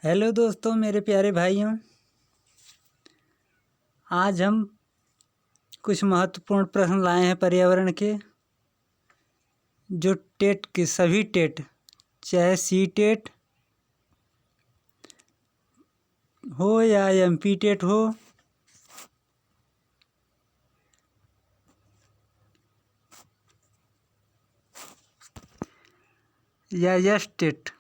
Hello दोस्तों, मेरे प्यारे भाइयों। आज हम कुछ महत्वपूर्ण प्रश्न लाए हैं पर्यावरण के, जो टेट के सभी टेट, चाहे सी टेट हो या एमपी टेट हो, या यस टेट,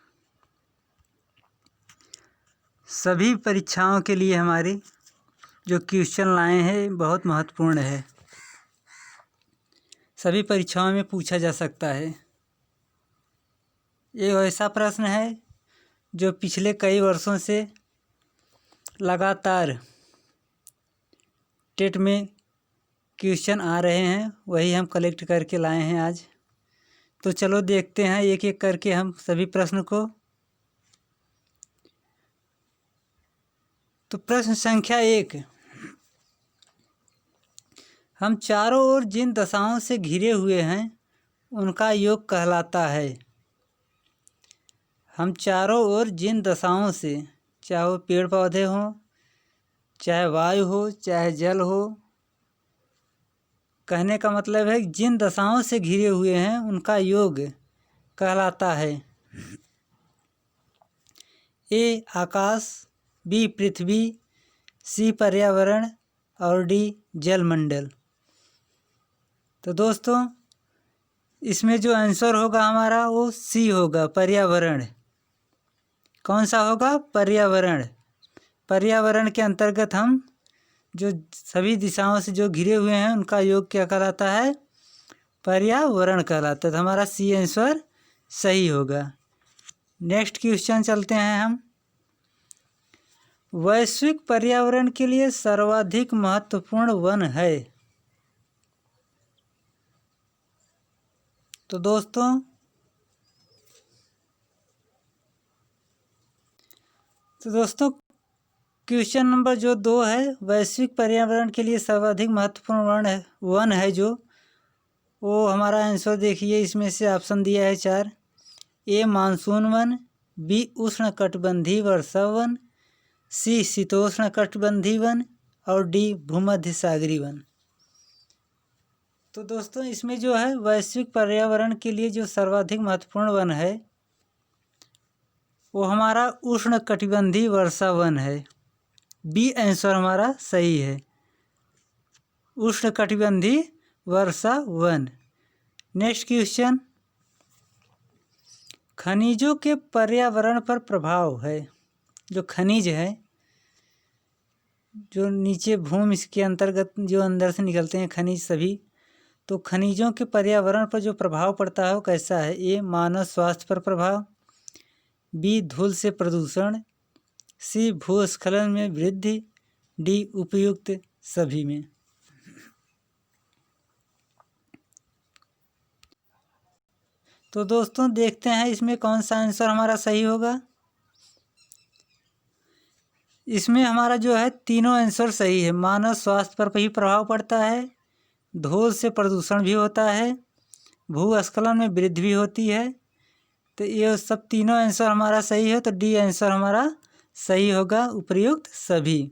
सभी परीक्षाओं के लिए हमारी जो क्वेश्चन लाए हैं बहुत महत्वपूर्ण है। सभी परीक्षाओं में पूछा जा सकता है। ये ऐसा प्रश्न है जो पिछले कई वर्षों से लगातार टेट में क्वेश्चन आ रहे हैं, वही हम कलेक्ट करके लाए हैं आज। तो चलो देखते हैं एक एक करके हम सभी प्रश्न को। तो प्रश्न संख्या 1, हम चारों ओर जिन दशाओं से घिरे हुए हैं उनका योग कहलाता है। हम चारों ओर जिन दशाओं से, चाहे वो पेड़ पौधे हों, चाहे वायु हो, चाहे जल हो, कहने का मतलब है जिन दशाओं से घिरे हुए हैं उनका योग कहलाता है। ए आकाश, बी पृथ्वी, सी पर्यावरण और डी जलमंडल। तो दोस्तों, इसमें जो आंसर होगा हमारा वो सी होगा, पर्यावरण। कौन सा होगा? पर्यावरण। पर्यावरण के अंतर्गत हम जो सभी दिशाओं से जो घिरे हुए हैं उनका योग क्या कहलाता है? पर्यावरण कहलाता है। तो हमारा सी आंसर सही होगा। नेक्स्ट क्वेश्चन चलते हैं हम। वैश्विक पर्यावरण के लिए सर्वाधिक महत्वपूर्ण वन है। तो दोस्तों, क्वेश्चन नंबर जो 2 है, वैश्विक पर्यावरण के लिए सर्वाधिक महत्वपूर्ण वन है जो, वो हमारा आंसर देखिए, इसमें से ऑप्शन दिया है 4। ए मानसून वन, बी उष्णकटिबंधीय वर्षा वन, सी शीतोष्णकटिबंधीय वन और डी भूमध्य सागरीय वन। तो दोस्तों, इसमें जो है वैश्विक पर्यावरण के लिए जो सर्वाधिक महत्वपूर्ण वन है वो हमारा उष्णकटिबंधीय वर्षा वन है। बी आंसर हमारा सही है, उष्णकटिबंधीय वर्षा वन। नेक्स्ट क्वेश्चन, खनिजों के पर्यावरण पर प्रभाव है। जो खनिज है, जो नीचे भूमि के अंतर्गत जो अंदर से निकलते हैं खनिज सभी, तो खनिजों के पर्यावरण पर जो प्रभाव पड़ता है वो कैसा है? ए मानव स्वास्थ्य पर प्रभाव, बी धूल से प्रदूषण, सी भूस्खलन में वृद्धि, डी उपयुक्त सभी में। तो दोस्तों, देखते हैं इसमें कौन सा आंसर हमारा सही होगा। इसमें हमारा जो है तीनों आंसर सही है। मानव स्वास्थ्य पर भी प्रभाव पड़ता है, धूल से प्रदूषण भी होता है, भूस्खलन में वृद्धि भी होती है। तो ये सब तीनों आंसर हमारा सही है। तो डी आंसर हमारा सही होगा, उपयुक्त सभी।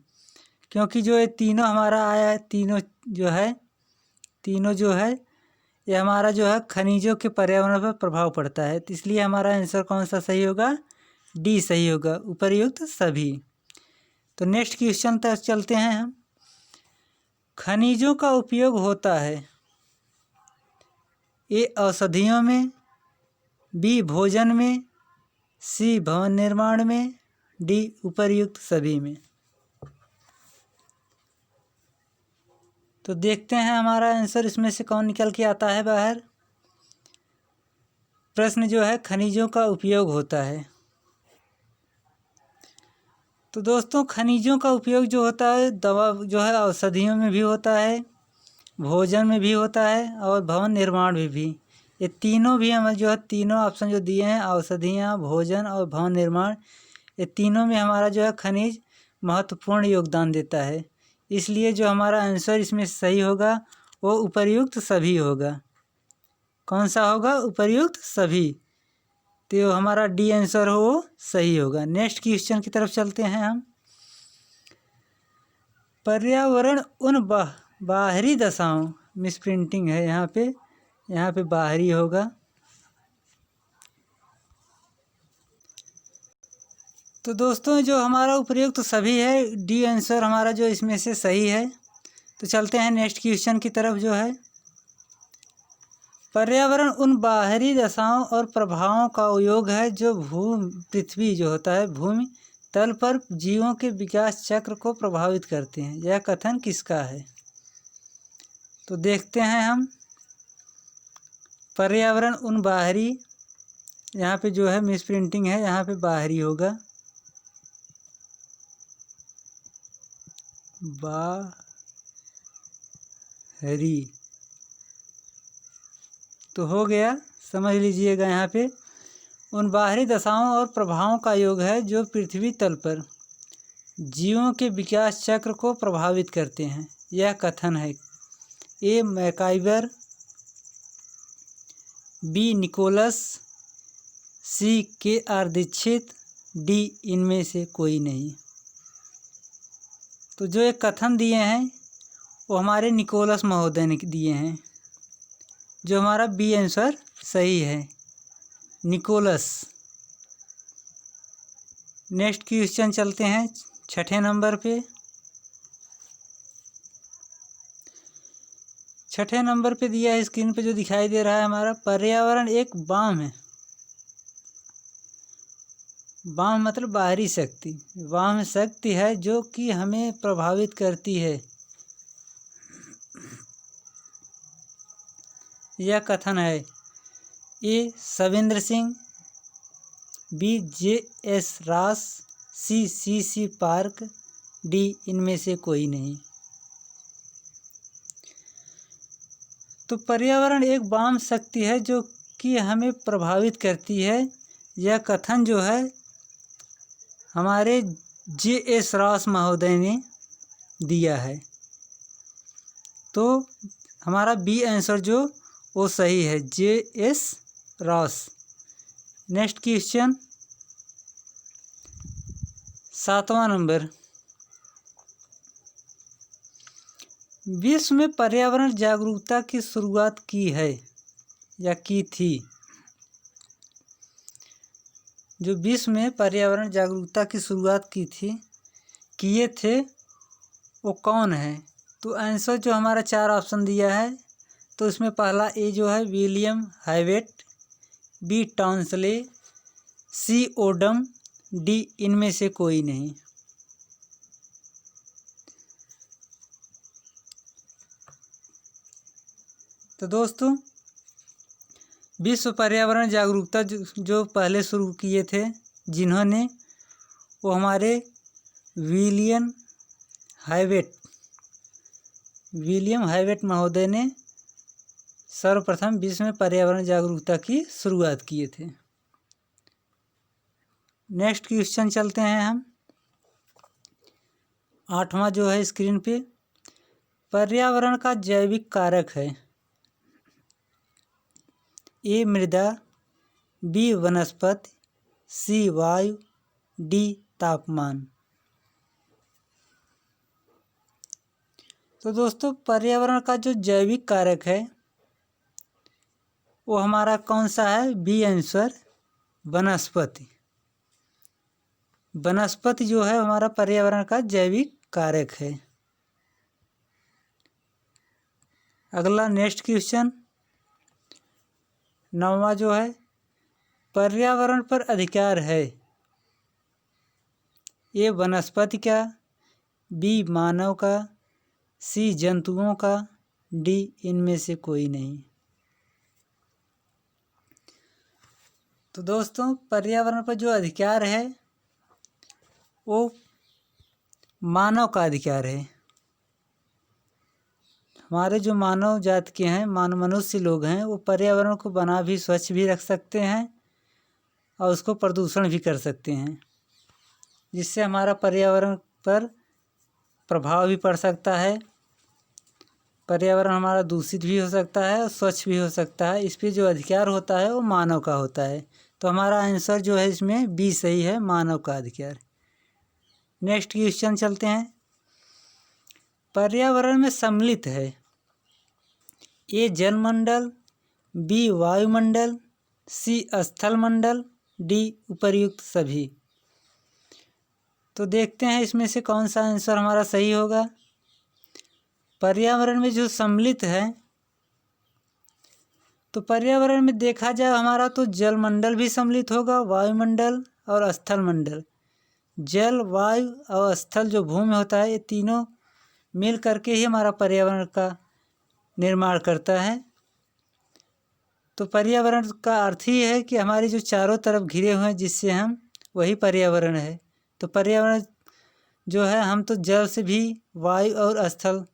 क्योंकि जो ये तीनों हमारा आया है, तीनों जो है ये हमारा जो है खनिजों के पर्यावरण पर प्रभाव पड़ता है। तो इसलिए हमारा आंसर कौन सा सही होगा? डी सही होगा, उपयुक्त सभी। तो नेक्स्ट क्वेश्चन तक चलते हैं हम। खनिजों का उपयोग होता है ए औषधियों में, बी भोजन में, सी भवन निर्माण में, डी उपर्युक्त सभी में। तो देखते हैं हमारा आंसर इसमें से कौन निकल के आता है बाहर। प्रश्न जो है खनिजों का उपयोग होता है। तो दोस्तों, खनिजों का उपयोग जो होता है दवा जो है औषधियों में भी होता है, भोजन में भी होता है और भवन निर्माण में भी। ये तीनों भी हम जो है तीनों ऑप्शन जो दिए हैं, औषधियाँ, भोजन और भवन निर्माण, ये तीनों में हमारा जो है खनिज महत्वपूर्ण योगदान देता है। इसलिए जो हमारा आंसर इसमें सही होगा वो उपर्युक्त सभी होगा। कौन सा होगा? उपर्युक्त सभी। तो जो हमारा डी आंसर हो वो सही होगा। नेक्स्ट क्वेश्चन की तरफ चलते हैं हम। पर्यावरण उन बाहरी दशाओं, मिस प्रिंटिंग है यहाँ पे बाहरी होगा। तो दोस्तों जो हमारा उपयुक्त सभी है, डी आंसर हमारा जो इसमें से सही है। तो चलते हैं नेक्स्ट क्वेश्चन की तरफ जो है। पर्यावरण उन बाहरी दशाओं और प्रभावों का योग है जो पृथ्वी जो होता है भूमि तल पर जीवों के विकास चक्र को प्रभावित करते हैं। यह कथन किसका है? तो देखते हैं हम। पर्यावरण उन बाहरी, यहाँ पे जो है मिस प्रिंटिंग है, यहाँ पे बाहरी होगा। बाहरी तो हो गया, समझ लीजिएगा। यहाँ पे उन बाहरी दशाओं और प्रभावों का योग है जो पृथ्वी तल पर जीवों के विकास चक्र को प्रभावित करते हैं। यह कथन है ए मैकाइवर, बी निकोलस, सी के आर दीक्षित, डी इनमें से कोई नहीं। तो जो एक कथन दिए हैं वो हमारे निकोलस महोदय ने दिए हैं, जो हमारा बी आंसर सही है, निकोलस। नेक्स्ट क्वेश्चन चलते हैं 6ठे नंबर पे। 6ठे नंबर पे दिया है स्क्रीन पे जो दिखाई दे रहा है हमारा, पर्यावरण एक बाम है। बाम मतलब बाहरी शक्ति, बाम शक्ति है जो कि हमें प्रभावित करती है। यह कथन है ए सविंद्र सिंह, बी जे.एस. रास, सी पार्क, डी इनमें से कोई नहीं। तो पर्यावरण एक वाम शक्ति है जो कि हमें प्रभावित करती है। यह कथन जो है हमारे जे.एस. रास महोदय ने दिया है। तो हमारा बी आंसर जो वो सही है, जे.एस. रास। नेक्स्ट क्वेश्चन 7वां नंबर। विश्व में पर्यावरण जागरूकता की शुरुआत की है या की थी? जो विश्व में पर्यावरण जागरूकता की शुरुआत किए थे वो कौन है? तो आंसर जो हमारा 4 ऑप्शन दिया है, तो इसमें पहला ए जो है विलियम हाइवेट, बी टॉन्सले, सी ओडम, डी इनमें से कोई नहीं। तो दोस्तों विश्व पर्यावरण जागरूकता जो पहले शुरू किए थे जिन्होंने, वो हमारे विलियम हाइवेट महोदय ने सर्वप्रथम विश्व में पर्यावरण जागरूकता की शुरुआत किए थे। नेक्स्ट क्वेश्चन चलते हैं हम। 8वां जो है स्क्रीन पे, पर्यावरण का जैविक कारक है ए मृदा, बी वनस्पति, सी वायु, डी तापमान। तो दोस्तों पर्यावरण का जो जैविक कारक है वो हमारा कौन सा है? बी आंसर वनस्पति। वनस्पति जो है हमारा पर्यावरण का जैविक कारक है। अगला नेक्स्ट क्वेश्चन 9वां जो है, पर्यावरण पर अधिकार है ए वनस्पति का, बी मानव का, सी जंतुओं का, डी इनमें से कोई नहीं। तो दोस्तों पर्यावरण पर जो अधिकार है वो मानव का अधिकार है। हमारे जो मानव जाति के हैं, मनुष्य लोग हैं, वो पर्यावरण को बना भी स्वच्छ भी रख सकते हैं और उसको प्रदूषण भी कर सकते हैं, जिससे हमारा पर्यावरण पर प्रभाव भी पड़ सकता है। पर्यावरण हमारा दूषित भी हो सकता है और स्वच्छ भी हो सकता है। इस पर जो अधिकार होता है वो मानव का होता है। तो हमारा आंसर जो है इसमें बी सही है, मानव का अधिकार। नेक्स्ट क्वेश्चन चलते हैं। पर्यावरण में सम्मिलित है ए जलमंडल, बी वायुमंडल, सी स्थल मंडल, डी उपर्युक्त सभी। तो देखते हैं इसमें से कौन सा आंसर हमारा सही होगा। पर्यावरण में जो सम्मिलित है, तो पर्यावरण में देखा जाए हमारा तो जलमंडल भी सम्मिलित होगा, वायुमंडल और स्थल मंडल। जल, वायु और स्थल जो भूमि होता है, ये तीनों मिल करके ही हमारा पर्यावरण का निर्माण करता है। तो पर्यावरण का अर्थ ही है कि हमारी जो चारों तरफ घिरे हुए हैं जिससे हम, वही पर्यावरण है। तो पर्यावरण जो है, हम तो जल से भी, वायु और स्थल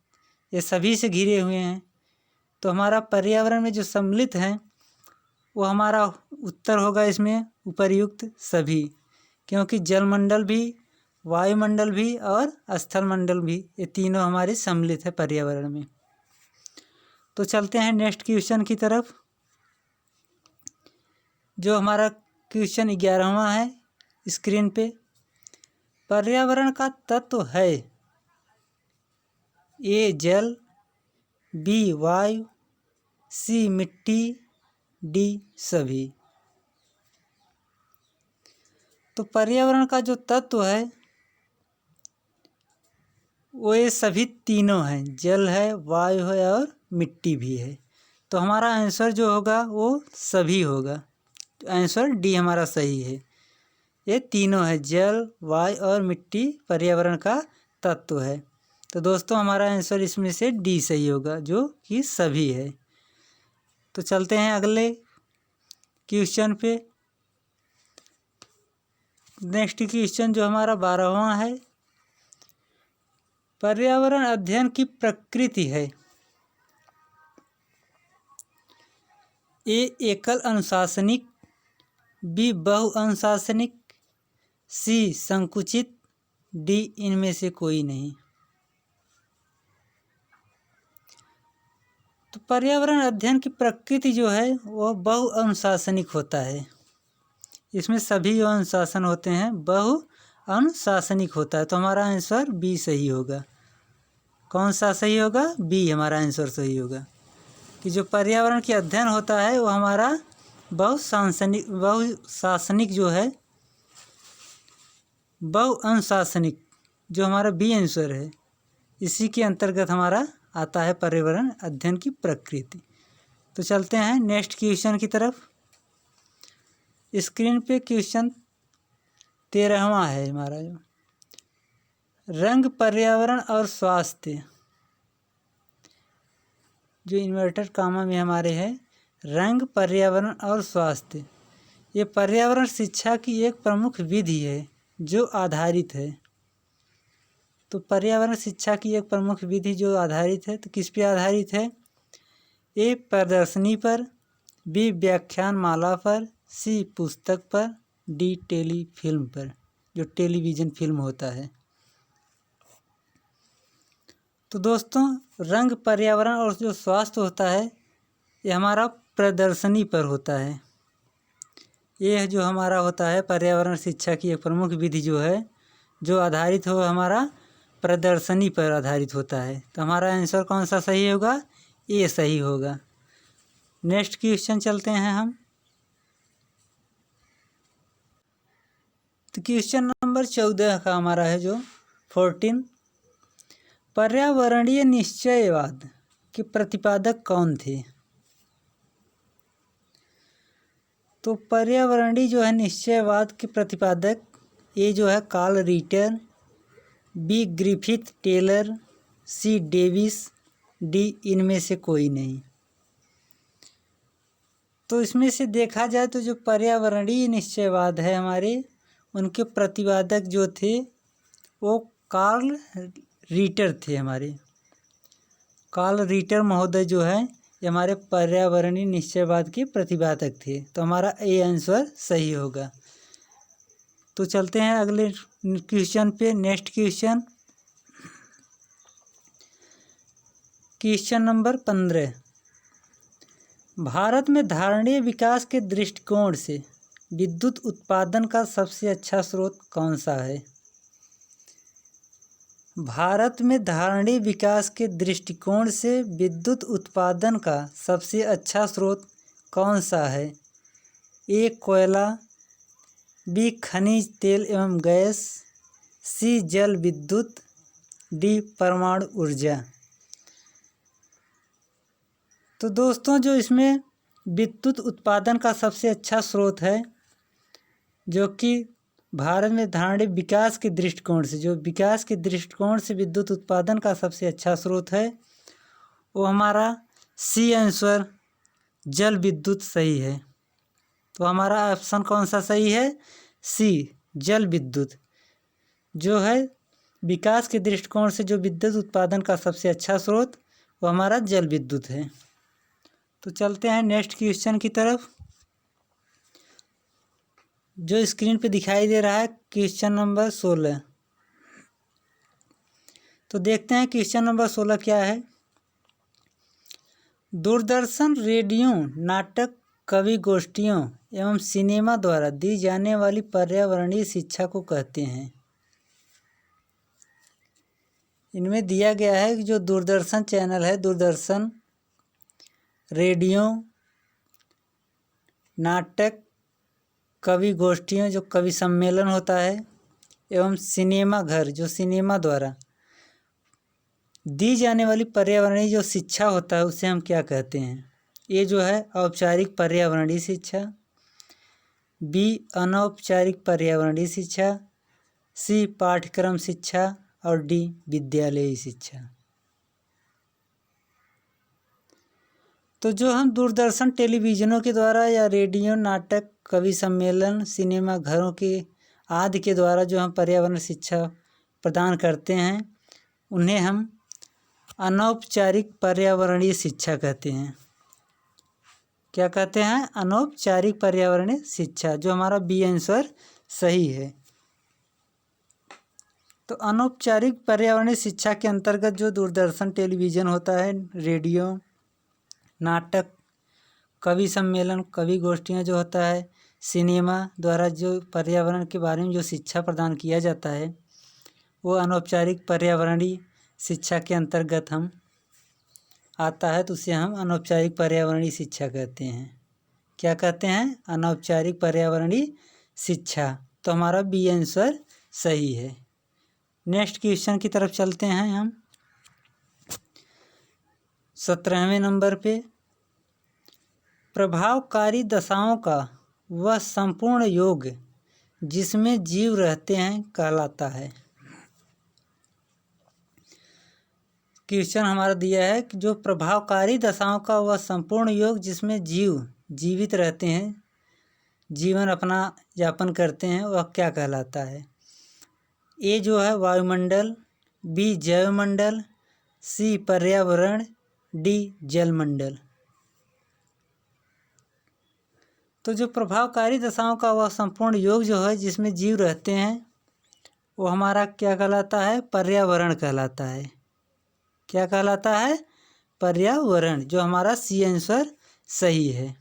ये सभी से घिरे हुए हैं। तो हमारा पर्यावरण में जो सम्मिलित हैं वो हमारा उत्तर होगा इसमें उपर्युक्त सभी, क्योंकि जलमंडल भी, वायुमंडल भी और स्थल मंडल भी, ये तीनों हमारे सम्मिलित है पर्यावरण में। तो चलते हैं नेक्स्ट क्वेश्चन की तरफ, जो हमारा क्वेश्चन 11वां है स्क्रीन पे। पर्यावरण का तत्व है ए जल, बी वायु, सी मिट्टी, डी सभी। तो पर्यावरण का जो तत्व है वो ये सभी तीनों हैं, जल है, वायु है और मिट्टी भी है। तो हमारा आंसर जो होगा वो सभी होगा। तो आंसर डी हमारा सही है। ये तीनों है, जल, वायु और मिट्टी पर्यावरण का तत्व है। तो दोस्तों हमारा आंसर इसमें से डी सही होगा, जो कि सभी है। तो चलते हैं अगले क्वेश्चन पे। नेक्स्ट क्वेश्चन जो हमारा 12वां है। पर्यावरण अध्ययन की प्रकृति है ए एकल अनुशासनिक, बी बहु अनुशासनिक, सी संकुचित, डी इनमें से कोई नहीं। तो पर्यावरण अध्ययन की प्रकृति जो है वो बहु अनुशासनिक होता है। इसमें सभी जो अनुशासन होते हैं बहु अनुशासनिक होता है। तो हमारा आंसर बी सही होगा। कौन सा सही होगा? बी हमारा आंसर सही होगा कि जो पर्यावरण के अध्ययन होता है वो हमारा बहुशासनिक जो है, बहु अनुशासनिक, जो हमारा बी आंसर है, इसी के अंतर्गत हमारा आता है पर्यावरण अध्ययन की प्रकृति। तो चलते हैं नेक्स्ट क्वेश्चन की तरफ। स्क्रीन पे क्वेश्चन 13वां है हमारा, जो रंग, पर्यावरण और स्वास्थ्य, जो इन्वर्टेड कामा में हमारे है, रंग, पर्यावरण और स्वास्थ्य। ये पर्यावरण शिक्षा की एक प्रमुख विधि है जो आधारित है। तो पर्यावरण शिक्षा की एक प्रमुख विधि जो आधारित है, तो किस पे आधारित है? ए प्रदर्शनी पर, बी व्याख्यान माला पर, सी पुस्तक पर, डी टेलीफिल्म पर, जो टेलीविज़न फिल्म होता है। तो दोस्तों रंग, पर्यावरण और जो स्वास्थ्य होता है ये हमारा प्रदर्शनी पर होता है। ये जो हमारा होता है पर्यावरण शिक्षा की एक प्रमुख विधि जो है, जो आधारित हो हमारा प्रदर्शनी पर आधारित होता है। तो हमारा आंसर कौन सा सही होगा? ए सही होगा। नेक्स्ट क्वेश्चन चलते हैं हम। तो क्वेश्चन नंबर 14 का हमारा है, जो 14। पर्यावरणीय निश्चयवाद के प्रतिपादक कौन थे? तो पर्यावरणीय जो है निश्चयवाद के प्रतिपादक, ये जो है Carl Ritter, B Griffith Taylor, C Davis, D इनमें से कोई नहीं। तो इसमें से देखा जाए तो जो पर्यावरणीय निश्चयवाद है हमारे, उनके प्रतिपादक जो थे वो कार्ल रिटर थे हमारे। कार्ल रिटर महोदय जो है ये हमारे पर्यावरणीय निश्चयवाद के प्रतिपादक थे। तो हमारा ए आंसर सही होगा। तो चलते हैं अगले क्वेश्चन पे। Next question, question number 15। Bharat में धारणीय विकास के दृष्टिकोण से विद्युत उत्पादन का सबसे अच्छा स्रोत कौन सा है? भारत में धारणीय विकास के दृष्टिकोण से विद्युत उत्पादन का सबसे अच्छा स्रोत कौन सा है? ए. कोयला, बी. खनिज तेल एवं गैस, सी. जल विद्युत, डी. परमाणु ऊर्जा। तो दोस्तों, जो इसमें विद्युत उत्पादन का सबसे अच्छा स्रोत है, जो कि भारत में धारणीय विकास के दृष्टिकोण से, जो विकास के दृष्टिकोण से विद्युत उत्पादन का सबसे अच्छा स्रोत है, वो हमारा सी आंसर जल विद्युत सही है। तो हमारा ऑप्शन कौन सा सही है? सी, जल विद्युत। जो है विकास के दृष्टिकोण से जो विद्युत उत्पादन का सबसे अच्छा स्रोत, वो हमारा जल विद्युत है। तो चलते हैं नेक्स्ट क्वेश्चन की तरफ, जो स्क्रीन पे दिखाई दे रहा है क्वेश्चन नंबर 16। तो देखते हैं क्वेश्चन नंबर 16 क्या है। दूरदर्शन, रेडियो, नाटक, कवि गोष्ठियों एवं सिनेमा द्वारा दी जाने वाली पर्यावरणीय शिक्षा को कहते हैं। इनमें दिया गया है कि जो दूरदर्शन चैनल है, दूरदर्शन, रेडियो, नाटक, कवि गोष्ठियों जो कवि सम्मेलन होता है, एवं सिनेमा घर जो सिनेमा द्वारा दी जाने वाली पर्यावरणीय जो शिक्षा होता है, उसे हम क्या कहते हैं? ये जो है औपचारिक पर्यावरणीय शिक्षा, बी. अनौपचारिक पर्यावरणीय शिक्षा, सी. पाठ्यक्रम शिक्षा और डी. विद्यालयी शिक्षा। तो जो हम दूरदर्शन टेलीविज़नों के द्वारा या रेडियो, नाटक, कवि सम्मेलन, सिनेमा घरों के आदि के द्वारा जो हम पर्यावरण शिक्षा प्रदान करते हैं, उन्हें हम अनौपचारिक पर्यावरणीय शिक्षा कहते हैं। क्या कहते हैं? अनौपचारिक पर्यावरणीय शिक्षा, जो हमारा बी आंसर सही है। तो अनौपचारिक पर्यावरणीय शिक्षा के अंतर्गत जो दूरदर्शन टेलीविज़न होता है, रेडियो, नाटक, कवि सम्मेलन, कवि गोष्ठियाँ जो होता है, सिनेमा द्वारा जो पर्यावरण के बारे में जो शिक्षा प्रदान किया जाता है, वो अनौपचारिक पर्यावरणीय शिक्षा के अंतर्गत हम आता है, तो उसे हम अनौपचारिक पर्यावरणीय शिक्षा कहते हैं। क्या कहते हैं? अनौपचारिक पर्यावरणीय शिक्षा। तो हमारा बी आंसर सही है। नेक्स्ट क्वेश्चन की तरफ चलते हैं हम 17वें नंबर पे। प्रभावकारी दशाओं का वह संपूर्ण योग जिसमें जीव रहते हैं कहलाता है। क्वेश्चन हमारा दिया है कि जो प्रभावकारी दशाओं का वह संपूर्ण योग जिसमें जीव जीवित रहते हैं, जीवन अपना यापन करते हैं, वह क्या कहलाता है? ए जो है वायुमंडल, बी जैवमंडल, सी पर्यावरण, डी जलमंडल। तो जो प्रभावकारी दशाओं का वह संपूर्ण योग जो है जिसमें जीव रहते हैं, वो हमारा क्या कहलाता है? पर्यावरण कहलाता है। क्या कहलाता है? पर्यावरण, जो हमारा सी आंसर सही है।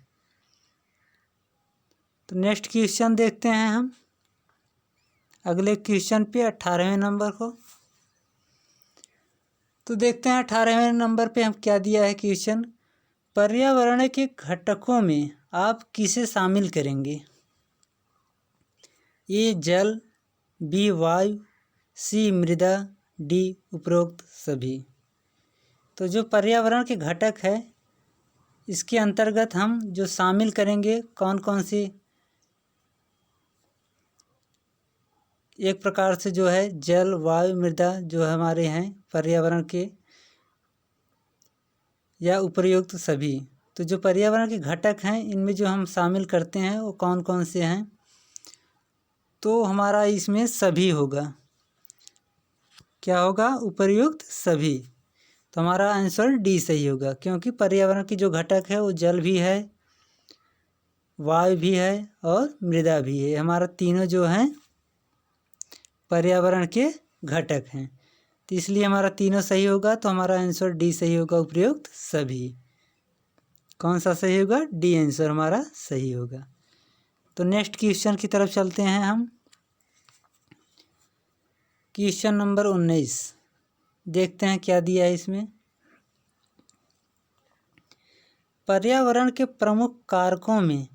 तो नेक्स्ट क्वेश्चन देखते हैं हम अगले क्वेश्चन पे 18वें नंबर को। तो देखते हैं 18वें नंबर पे हम क्या दिया है क्वेश्चन। पर्यावरण के घटकों में आप किसे शामिल करेंगे? ए जल, बी वायु, सी मृदा, डी उपरोक्त सभी। तो जो पर्यावरण के घटक है, इसके अंतर्गत हम जो शामिल करेंगे कौन कौन सी, एक प्रकार से जो है जल, वायु, मृदा जो हमारे हैं पर्यावरण के, या उपयुक्त सभी। तो जो पर्यावरण के घटक हैं, इनमें जो हम शामिल करते हैं वो कौन कौन से हैं? तो हमारा इसमें सभी होगा। क्या होगा? उपयुक्त सभी। तो हमारा आंसर डी सही होगा, क्योंकि पर्यावरण की जो घटक है वो जल भी है, वायु भी है और मृदा भी है। हमारा तीनों जो हैं पर्यावरण के घटक हैं, तो इसलिए हमारा तीनों सही होगा। तो हमारा आंसर डी सही होगा, उपयुक्त सभी। कौन सा सही होगा? डी आंसर हमारा सही होगा। तो नेक्स्ट क्वेश्चन की तरफ चलते हैं हम। क्वेश्चन नंबर 19 देखते हैं क्या दिया है इसमें। पर्यावरण के प्रमुख कारकों में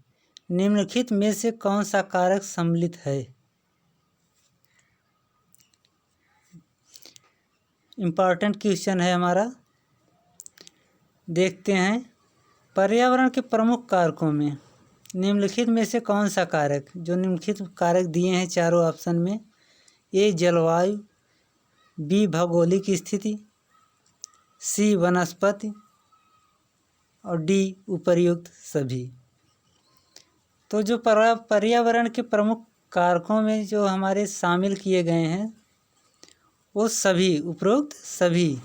निम्नलिखित में से कौन सा कारक सम्मिलित है। इम्पॉर्टेंट क्वेश्चन है हमारा। देखते हैं पर्यावरण के प्रमुख कारकों में निम्नलिखित में से कौन सा कारक, जो निम्नलिखित कारक दिए हैं चारों ऑप्शन में, ए जलवायु, बी भौगोलिक स्थिति, सी वनस्पति और डी उपर्युक्त सभी। तो जो पर्यावरण के प्रमुख कारकों में जो हमारे शामिल किए गए हैं वो सभी उपरोक्त सभी,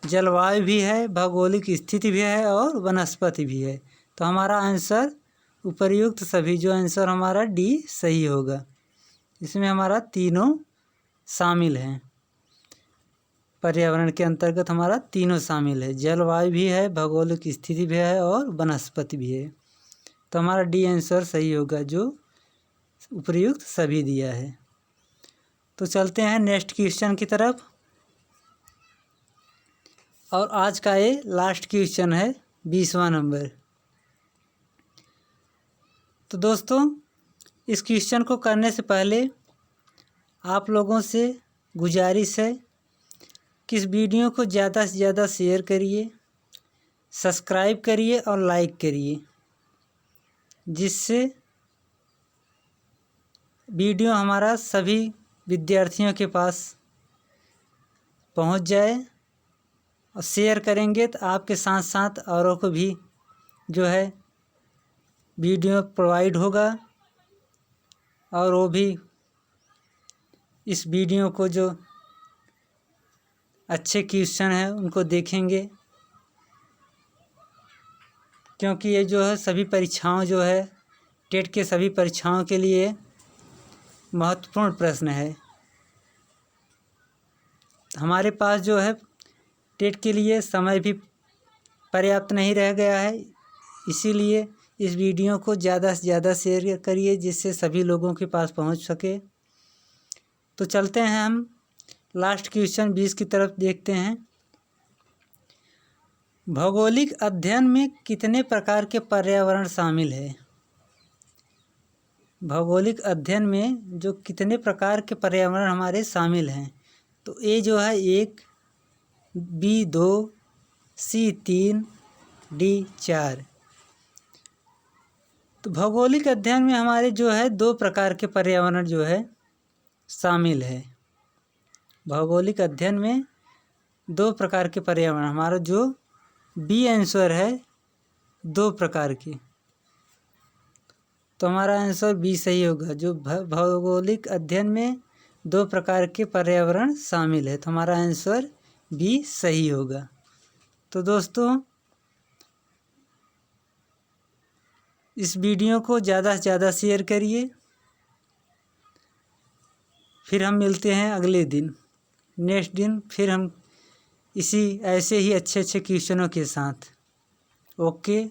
जलवायु भी है, भौगोलिक स्थिति भी है और वनस्पति भी है। तो हमारा आंसर उपर्युक्त सभी, जो आंसर हमारा डी सही होगा। इसमें हमारा तीनों शामिल हैं, पर्यावरण के अंतर्गत हमारा तीनों शामिल है, जलवायु भी है, भौगोलिक स्थिति भी है और वनस्पति भी है। तो हमारा डी आंसर सही होगा, जो उपर्युक्त सभी दिया है। तो चलते हैं नेक्स्ट क्वेश्चन की तरफ, और आज का ये लास्ट क्वेश्चन है 20वां नंबर। तो दोस्तों इस क्वेश्चन को करने से पहले आप लोगों से गुजारिश है कि इस वीडियो को ज़्यादा से ज़्यादा शेयर करिए, सब्सक्राइब करिए और लाइक करिए, जिससे वीडियो हमारा सभी विद्यार्थियों के पास पहुंच जाए। और शेयर करेंगे तो आपके साथ साथ औरों को भी जो है वीडियो प्रोवाइड होगा, और वो भी इस वीडियो को जो अच्छे क्वेश्चन हैं उनको देखेंगे, क्योंकि ये जो है सभी परीक्षाओं जो है टेट के सभी परीक्षाओं के लिए महत्वपूर्ण प्रश्न है। हमारे पास जो है टेट के लिए समय भी पर्याप्त नहीं रह गया है, इसीलिए इस वीडियो को ज़्यादा से ज़्यादा शेयर करिए, जिससे सभी लोगों के पास पहुंच सके। तो चलते हैं हम लास्ट क्वेश्चन 20 की तरफ देखते हैं। भौगोलिक अध्ययन में कितने प्रकार के पर्यावरण शामिल है। भौगोलिक अध्ययन में जो कितने प्रकार के पर्यावरण हमारे शामिल हैं, तो ए जो है 1, बी 2, सी 3, डी 4। तो भौगोलिक अध्ययन में हमारे जो है 2 प्रकार के पर्यावरण जो है शामिल है। भौगोलिक अध्ययन में 2 प्रकार के पर्यावरण, हमारा जो बी आंसर है 2 प्रकार के, तो हमारा आंसर बी सही होगा, जो भौगोलिक अध्ययन में 2 प्रकार के पर्यावरण शामिल है। तो हमारा आंसर बी सही होगा। तो दोस्तों इस वीडियो को ज़्यादा से ज़्यादा शेयर करिए। फिर हम मिलते हैं अगले दिन, नेक्स्ट दिन, फिर हम इसी ऐसे ही अच्छे अच्छे क्वेश्चनों के साथ। ओके।